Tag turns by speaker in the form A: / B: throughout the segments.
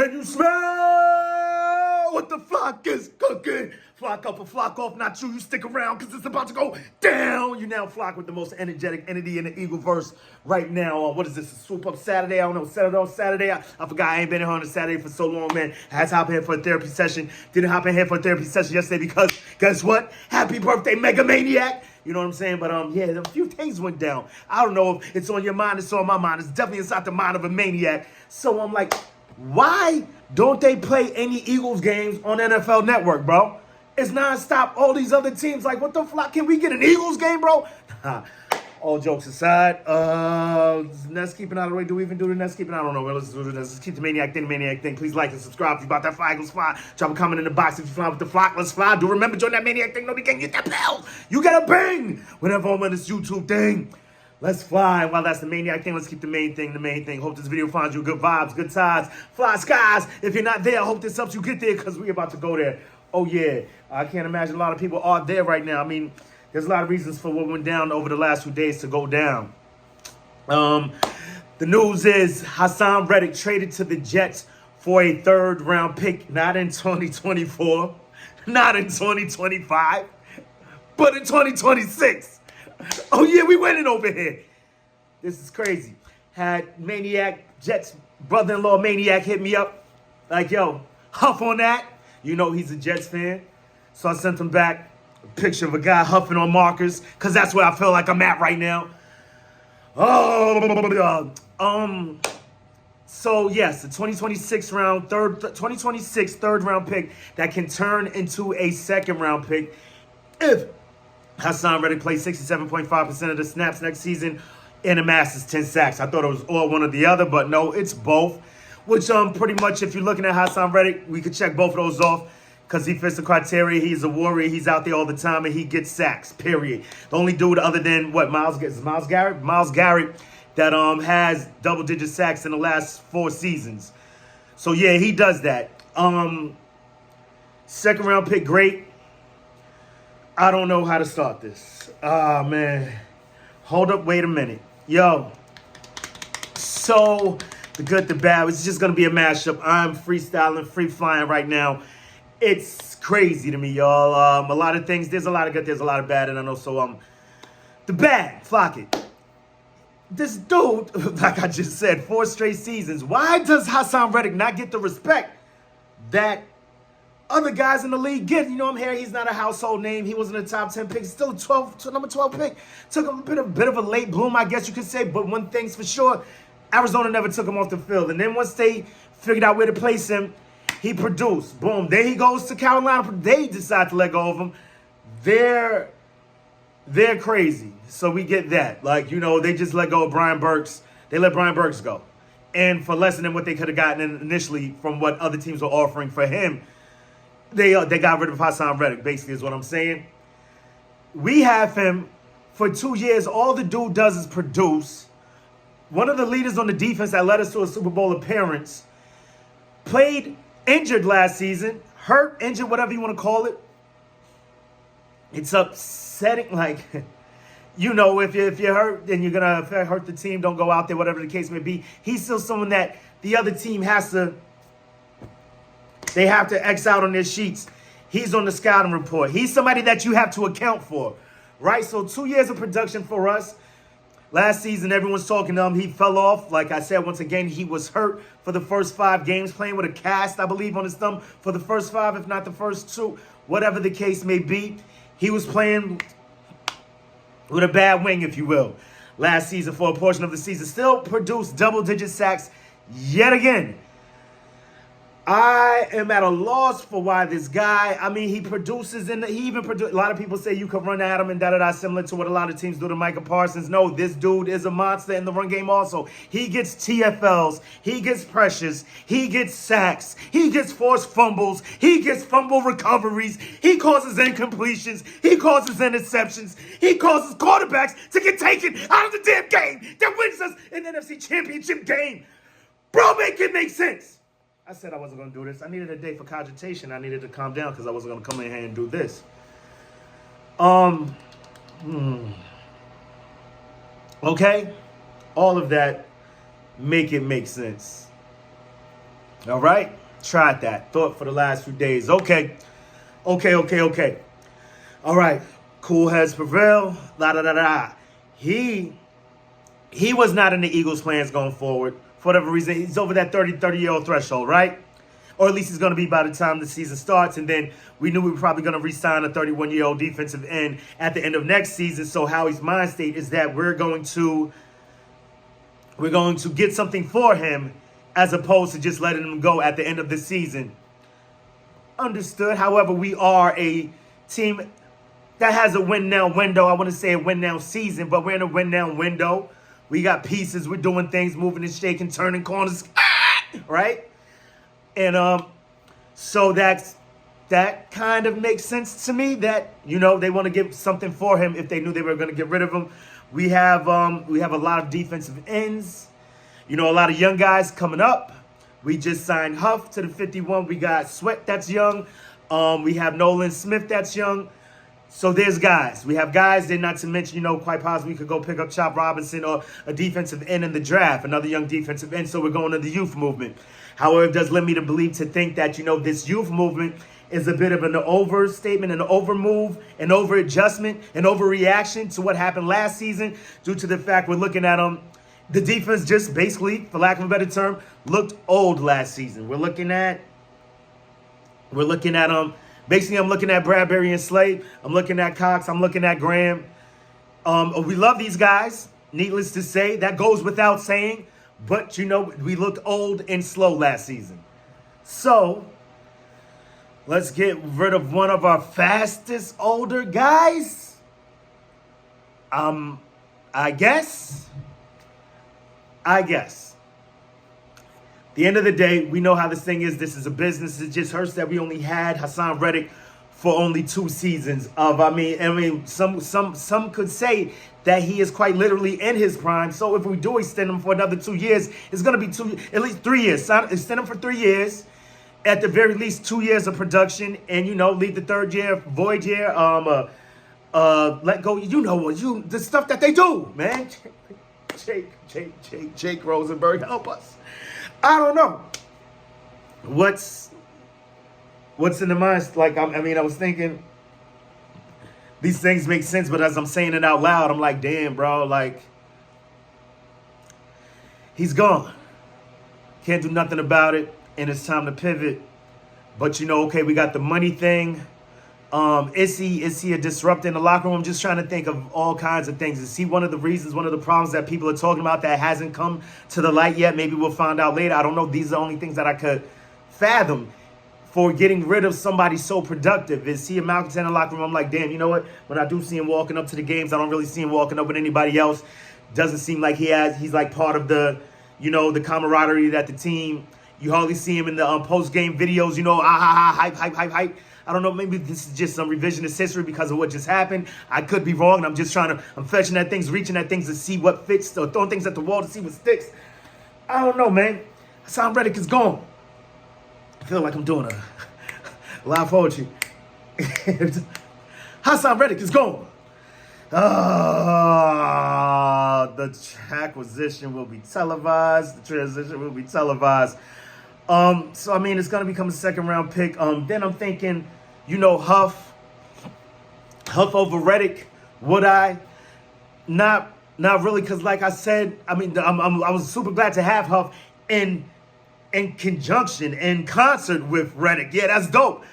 A: Can you smell what the flock is cooking? Flock up or flock off, not you. You stick around because it's about to go down. You now flock with the most energetic entity in the Eagleverse right now. What is this, a swoop up Saturday? I don't know, Saturday. I forgot I ain't been here on a Saturday for so long, man. I had to hop in here for a therapy session. Didn't hop in here for a therapy session yesterday because, guess what? Happy birthday, Mega Maniac. You know what I'm saying? But yeah, a few things went down. I don't know if it's on your mind, it's on my mind. It's definitely inside the mind of a maniac. So I'm like, why don't they play any Eagles games on NFL Network, bro? It's nonstop. All these other teams, like, what the fuck? Can we get an Eagles game, bro? All jokes aside, Nets keeping out of the way. Do we even do the Nets keeping? I don't know. Let's do the Nets. Let's keep the maniac thing. Please like and subscribe. If you about that fly, Eagles fly. Drop a comment in the box if you fly with the flock. Let's fly. Do remember, join that maniac thing. Nobody can get that bell. You get a bang whenever I'm on this YouTube thing. Let's fly. While that's the maniac thing, let's keep the main thing. Hope this video finds you good vibes, good tides, fly skies. If you're not there, I hope this helps you get there because we're about to go there. Oh, yeah. I can't imagine a lot of people are there right now. I mean, there's a lot of reasons for what went down over the last few days to go down. The news is Haason Reddick traded to the Jets for a third-round pick, not in 2024, not in 2025, but in 2026. Oh, yeah, we winning over here. This is crazy. Had Maniac, Jets brother-in-law Maniac hit me up. Like, yo, huff on that. You know he's a Jets fan. So I sent him back a picture of a guy huffing on markers because that's where I feel like I'm at right now. So yes, the 2026 third round pick that can turn into a second round pick if Haason Reddick plays 67.5% of the snaps next season and amasses 10 sacks. I thought it was all one or the other, but no, it's both. Which pretty much, if you're looking at Haason Reddick, we could check both of those off because he fits the criteria. He's a warrior. He's out there all the time, and he gets sacks, period. The only dude other than, Myles Garrett? Myles Garrett that has double-digit sacks in the last 4 seasons. So, yeah, he does that. Second-round pick, great. I don't know how to start this. Ah, man. Hold up, wait a minute. Yo. So, the good, the bad, it's just going to be a mashup. I'm freestyling, free-flying right now. It's crazy to me, y'all. A lot of things. There's a lot of good, there's a lot of bad, and I know. So, the bad, flock it. This dude, like I just said, 4 straight seasons. Why does Haason Reddick not get the respect that other guys in the league get? You know, I'm here. He's not a household name. He wasn't a top 10 pick. Still number 12 pick. Took him a bit of a late bloom, I guess you could say. But one thing's for sure, Arizona never took him off the field. And then once they figured out where to place him, he produced. Boom. There he goes to Carolina. They decide to let go of him. They're crazy. So we get that. Like, you know, they just let go of Brian Burks. They let Brian Burks go. And for less than what they could have gotten initially from what other teams were offering for him, they got rid of Haason Reddick, basically, is what I'm saying. We have him for 2 years. All the dude does is produce. One of the leaders on the defense that led us to a Super Bowl appearance. Played injured last season. Hurt, injured, whatever you want to call it. It's upsetting. Like, you know, if you're hurt and you're going to hurt the team, don't go out there, whatever the case may be. He's still someone that the other team they have to X out on their sheets. He's on the scouting report. He's somebody that you have to account for, right? So 2 years of production for us. Last season, everyone's talking to him. He fell off. Like I said, once again, he was hurt for the first 5 games, playing with a cast, I believe, on his thumb for the first 5, if not the first 2, whatever the case may be. He was playing with a bad wing, if you will, last season for a portion of the season. Still produced double-digit sacks yet again. I am at a loss for why this guy, I mean, he produces, and he even produces. A lot of people say you can run at him and da-da-da, similar to what a lot of teams do to Micah Parsons. No, this dude is a monster in the run game also. He gets TFLs. He gets pressures. He gets sacks. He gets forced fumbles. He gets fumble recoveries. He causes incompletions. He causes interceptions. He causes quarterbacks to get taken out of the damn game that wins us an NFC Championship game. Bro, make it make sense. I said I wasn't going to do this. I needed a day for cogitation. I needed to calm down because I wasn't going to come in here and do this. Okay? All of that, make it make sense. All right? Tried that. Thought for the last few days. Okay. Okay. All right. Cool heads prevail. La da da da. He was not in the Eagles' plans going forward. For whatever reason, he's over that 30-year-old threshold, right? Or at least he's going to be by the time the season starts. And then we knew we were probably going to re-sign a 31-year-old defensive end at the end of next season. So Howie's mind state is that we're going to get something for him as opposed to just letting him go at the end of the season. Understood. However, we are a team that has a win-now window. I want to say a win-now season, but we're in a win-now window. We got pieces. We're doing things, moving and shaking, turning corners, right? And so that kind of makes sense to me that, they want to give something for him if they knew they were going to get rid of him. We have a lot of defensive ends, a lot of young guys coming up. We just signed Huff to the 51. We got Sweat that's young. We have Nolan Smith that's young. So there's guys. We have guys, then not to mention, quite possibly we could go pick up Chop Robinson or a defensive end in the draft, another young defensive end. So we're going to the youth movement. However, it does lead me to believe, to think that, this youth movement is a bit of an overstatement, an overmove, an over-adjustment, an overreaction to what happened last season due to the fact we're looking at the defense just basically, for lack of a better term, looked old last season. We're looking at basically, I'm looking at Bradbury and Slade. I'm looking at Cox. I'm looking at Graham. We love these guys. Needless to say, that goes without saying. But, we looked old and slow last season. So, let's get rid of one of our fastest older guys. I guess. At the end of the day, we know how this thing is. This is a business. It just hurts that we only had Haason Reddick for only 2 seasons some could say that he is quite literally in his prime. So if we do extend him for another 2 years, it's going to be at least 3 years. Extend him for 3 years, at the very least 2 years of production, and leave the third year, void year, let go. The stuff that they do, man. Jake Rosenberg, help us. I don't know what's in the mind. Like, I was thinking these things make sense, but as I'm saying it out loud, I'm like, damn, bro, like, he's gone. Can't do nothing about it, and it's time to pivot. But okay, we got the money thing. Is he a disruptor in the locker room? I'm just trying to think of all kinds of things. Is he one of the reasons, one of the problems that people are talking about that hasn't come to the light yet? Maybe we'll find out later. I don't know. These are the only things that I could fathom for getting rid of somebody so productive. Is he a malcontent in the locker room? I'm like, damn, you know what? When I do see him walking up to the games, I don't really see him walking up with anybody else. Doesn't seem like he's like part of the, the camaraderie that the team. You hardly see him in the post-game videos, hype. I don't know, maybe this is just some revisionist history because of what just happened. I could be wrong, and I'm fetching at things, reaching at things to see what fits, or throwing things at the wall to see what sticks. I don't know, man. Haason Reddick is gone. I feel like I'm doing a live poetry. Haason Reddick is gone. The acquisition will be televised. The transition will be televised. So, it's going to become a second-round pick. Then I'm thinking, Huff over Reddick. Would I? Not really, because like I said, I was super glad to have Huff in conjunction, in concert with Reddick. Yeah, that's dope.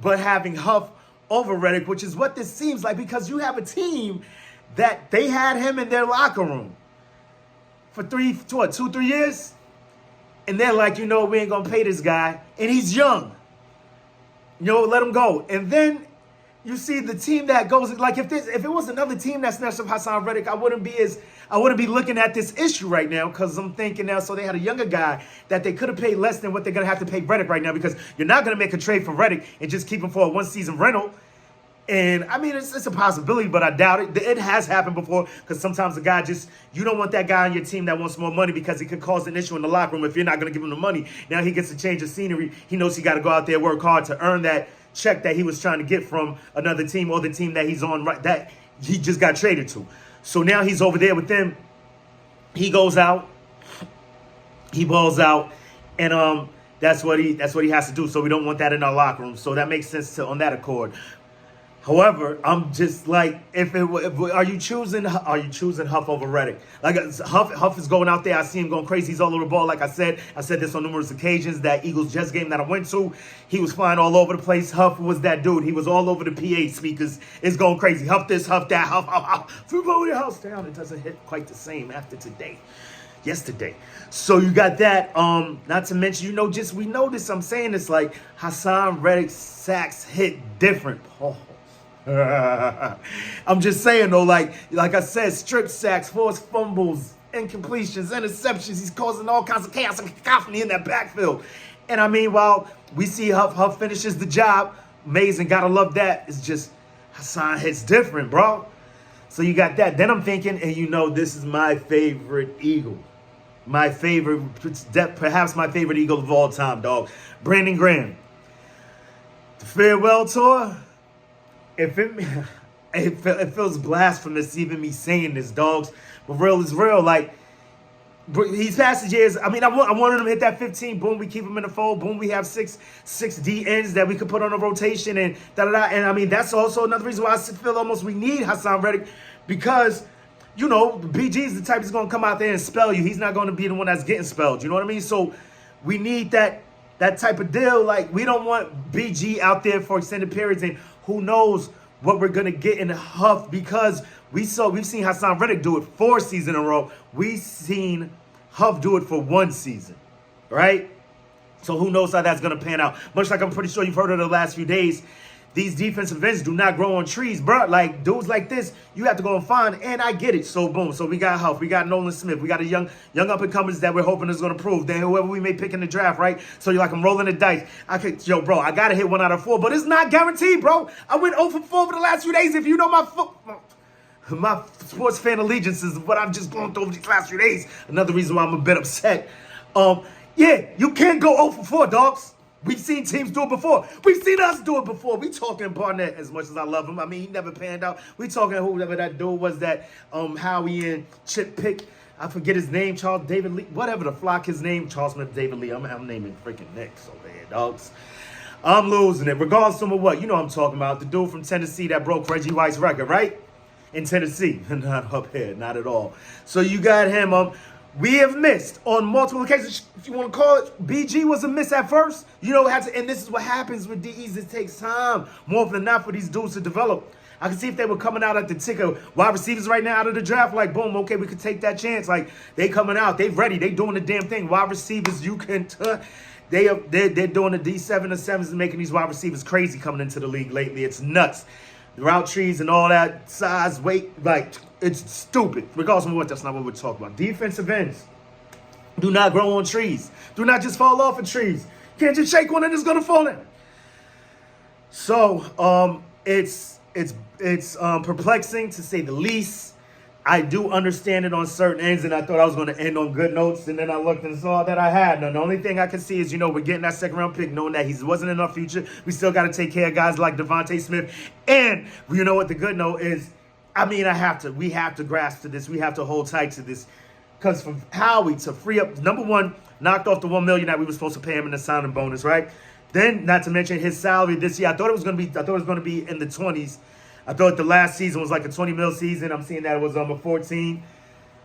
A: But having Huff over Reddick, which is what this seems like, because you have a team that they had him in their locker room for 2-3 years. And they're like, we ain't going to pay this guy. And he's young. Let him go. And then you see the team that goes, like if it was another team that snatched up Haason Reddick, I wouldn't be looking at this issue right now, because I'm thinking now, so they had a younger guy that they could have paid less than what they're going to have to pay Reddick right now, because you're not going to make a trade for Reddick and just keep him for a 1-season rental. And it's a possibility, but I doubt it. It has happened before, because sometimes the guy you don't want that guy on your team that wants more money, because it could cause an issue in the locker room if you're not going to give him the money. Now he gets to change the scenery. He knows he got to go out there, work hard to earn that check that he was trying to get from another team, or the team that he's on, right, that he just got traded to. So now he's over there with them. He goes out. He balls out. And That's what he has to do. So we don't want that in our locker room. So that makes sense on that accord. However, I'm just like, are you choosing Huff over Reddick? Like Huff is going out there. I see him going crazy. He's all over the ball. Like I said this on numerous occasions. That Eagles Jets game that I went to, he was flying all over the place. Huff was that dude. He was all over the PA speakers. It's going crazy. Huff this, Huff that, Huff. Blow your house down. It doesn't hit quite the same after yesterday. So you got that. Not to mention, we noticed. I'm saying this like Haason Reddick's sacks hit different. Oh. I'm just saying though, like I said, strip sacks, forced fumbles, incompletions, interceptions. He's causing all kinds of chaos and cacophony in that backfield. And I mean, while we see Huff finishes the job, amazing, gotta love that. It's just Haason hits different, bro. So you got that. Then I'm thinking, and this is my favorite Eagle. My favorite, perhaps my favorite Eagle of all time, dog. Brandon Graham. The farewell tour. It feels blasphemous even me saying this, dogs. But real is real. Like, he's past his years. I mean, I wanted him to hit that 15. Boom, we keep him in the fold. Boom, we have six D ends that we could put on a rotation and da-da-da. And I mean, that's also another reason why I feel almost we need Haason Reddick, because BG is the type that's going to come out there and spell you. He's not going to be the one that's getting spelled. You know what I mean? So we need that type of deal. Like, we don't want BG out there for extended periods, and who knows what we're going to get in Huff, because we've seen Haason Reddick do it 4 seasons in a row. We've seen Huff do it for 1 season, right? So who knows how that's going to pan out. Much like I'm pretty sure you've heard of the last few days, these defensive ends do not grow on trees, bro. Like, dudes like this, you have to go and find, and I get it. So, boom. So we got Huff. We got Nolan Smith. We got a young up-and-comers that we're hoping is going to prove. Then whoever we may pick in the draft, right? So you're like, I'm rolling the dice. I got to hit 1 out of 4, but it's not guaranteed, bro. I went 0 for 4 for the last few days. If you know my sports fan allegiances, what I've just gone through over these last few days. Another reason why I'm a bit upset. Yeah, you can't go 0 for 4, dogs. We've seen teams do it before. We've seen us do it before. We talking Barnett, as much as I love him. I mean, he never panned out. We talking whoever that dude was, that Howie and Chip Pick. I forget his name, Charles David Lee. Whatever the flock his name, Charles Smith David Lee. I'm naming freaking Knicks over here, dogs. I'm losing it. Regardless of what, I'm talking about. The dude from Tennessee that broke Reggie White's record, right? In Tennessee. Not up here, not at all. So you got him. We have missed on multiple occasions, if you want to call it. BG was a miss at first. And this is what happens with DEs. It takes time, more often than not, for these dudes to develop. I can see if they were coming out at the tick of wide receivers right now out of the draft, like, boom, okay, we could take that chance. Like, they coming out, they ready, they doing the damn thing. Wide receivers, you can, they're doing the D7 and 7s and making these wide receivers crazy coming into the league lately. It's nuts. The route trees and all that size, weight, like, it's stupid. Regardless of what, that's not what we're talking about. Defensive ends do not grow on trees. Do not just fall off of trees. You can't just shake one and it's gonna fall in. So, it's perplexing to say the least. I do understand it on certain ends, and I thought I was going to end on good notes, and then I looked and saw that I had none. The only thing I can see is, we're getting that second-round pick, knowing that he wasn't in our future. We still got to take care of guys like Devontae Smith. And you know what the good note is? I mean, we have to grasp to this. We have to hold tight to this. Because from Howie to free up, number one, knocked off the $1 million that we were supposed to pay him in the signing bonus, right? Then, not to mention his salary this year. I thought it was going to be in the 20s. I thought the last season was like a 20 mil season. I'm seeing that it was a 14,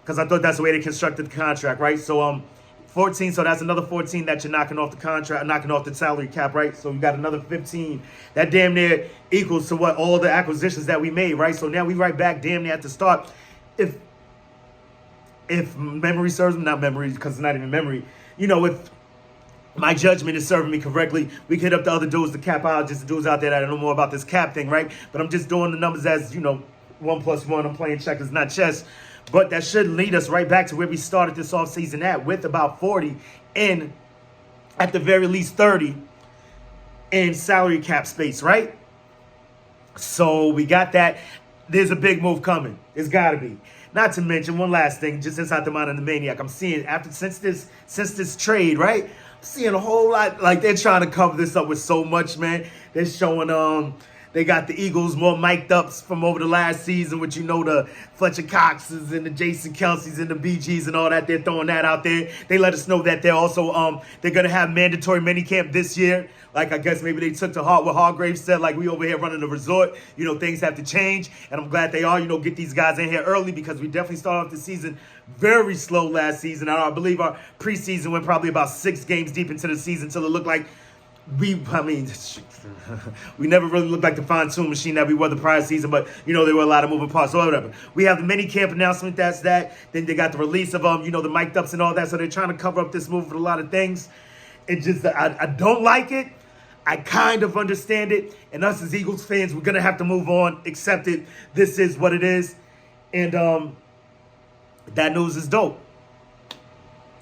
A: because I thought that's the way they constructed the contract, right? So 14, so that's another 14 that you're knocking off the contract, knocking off the salary cap, right? So you got another 15. That damn near equals to what all the acquisitions that we made, right? So now we right back damn near at the start. If memory serves me, not memory, because it's not even memory, if my judgment is serving me correctly, we could hit up the other dudes, the capologists, the dudes out there that know more about this cap thing, right? But I'm just doing the numbers as, 1 + 1. I'm playing checkers, not chess. But that should lead us right back to where we started this offseason at, with about 40 and at the very least 30 in salary cap space, right? So we got that. There's a big move coming. It's got to be. Not to mention one last thing, just inside the mind of the maniac. I'm seeing since this trade, right? I'm seeing a whole lot, like they're trying to cover this up with so much, man. They're showing They got the Eagles more mic'd ups from over the last season, which the Fletcher Coxes and the Jason Kelce's and the BGs and all that. They're throwing that out there. They let us know that they're also they're gonna have mandatory minicamp this year. Like I guess maybe they took to heart what Hargraves said. Like we over here running the resort, things have to change, and I'm glad they are. Get these guys in here early because we definitely started off the season very slow last season. I believe our preseason went probably about 6 games deep into the season until it looked like we never really looked like the fine-tune machine that we were the prior season, but there were a lot of moving parts. So whatever. We have the mini camp announcement. That's that. Then they got the release of the mic'd ups and all that. So they're trying to cover up this move with a lot of things. It just I don't like it. I kind of understand it. And us as Eagles fans, we're gonna have to move on, accept it. This is what it is. And that news is dope.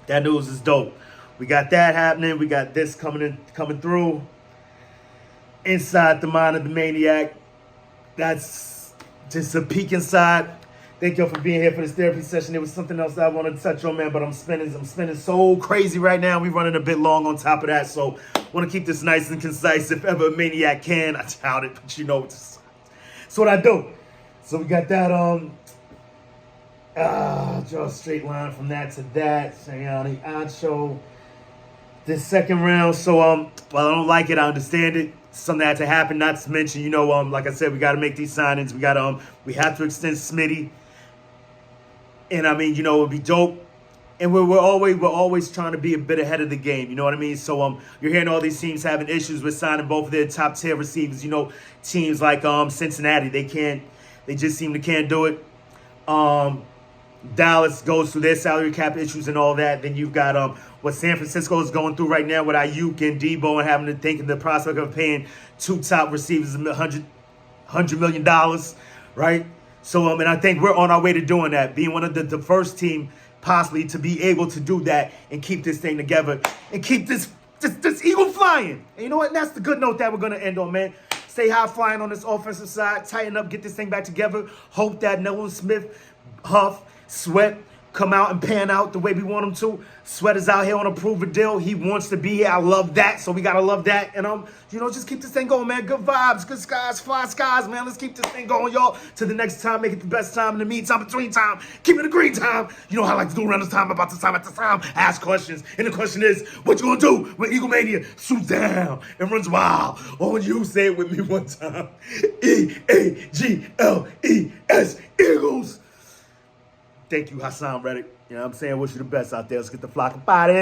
A: That news is dope. We got that happening. We got this coming through. Inside the mind of the maniac. That's just a peek inside. Thank y'all for being here for this therapy session. There was something else that I wanted to touch on, man, but I'm spinning so crazy right now. We're running a bit long on top of that, so I want to keep this nice and concise. If ever a maniac can, I doubt it, but it's what I do. So we got that draw a straight line from that to that. Sayani Ancho. This second round, so while I don't like it, I understand it. Something had to happen. Not to mention, like I said, we got to make these signings. We have to extend Smitty, and it would be dope. And we're always trying to be a bit ahead of the game. You know what I mean? So you're hearing all these teams having issues with signing both of their top tier receivers. Teams like Cincinnati, they just seem to can't do it. Dallas goes through their salary cap issues and all that. Then you've got what San Francisco is going through right now with Ayuk and Debo and having to think of the prospect of paying 2 top receivers $100 million, right? So and I think we're on our way to doing that, being one of the first team possibly to be able to do that and keep this thing together and keep this eagle flying. And you know what? And that's the good note that we're going to end on, man. Stay high flying on this offensive side. Tighten up, get this thing back together. Hope that Nolan Smith, Huff, Sweat come out and pan out the way we want him to. Sweat is out here on a proven deal. He wants to be here. I love that. So we got to love that. And, just keep this thing going, man. Good vibes, good skies, fly skies, man. Let's keep this thing going, y'all. Till the next time, make it the best time. In the meantime, between time, keep it a green time. You know how I like to do around this time, about this time, at this time. Ask questions. And the question is, what you going to do when Eagle Mania swoops down and runs wild? Or when you say it with me one time. E-A-G-L-E-S, Eagles. Thank you, Haason Reddick. You know what I'm saying? Wish you the best out there. Let's get the flock of body.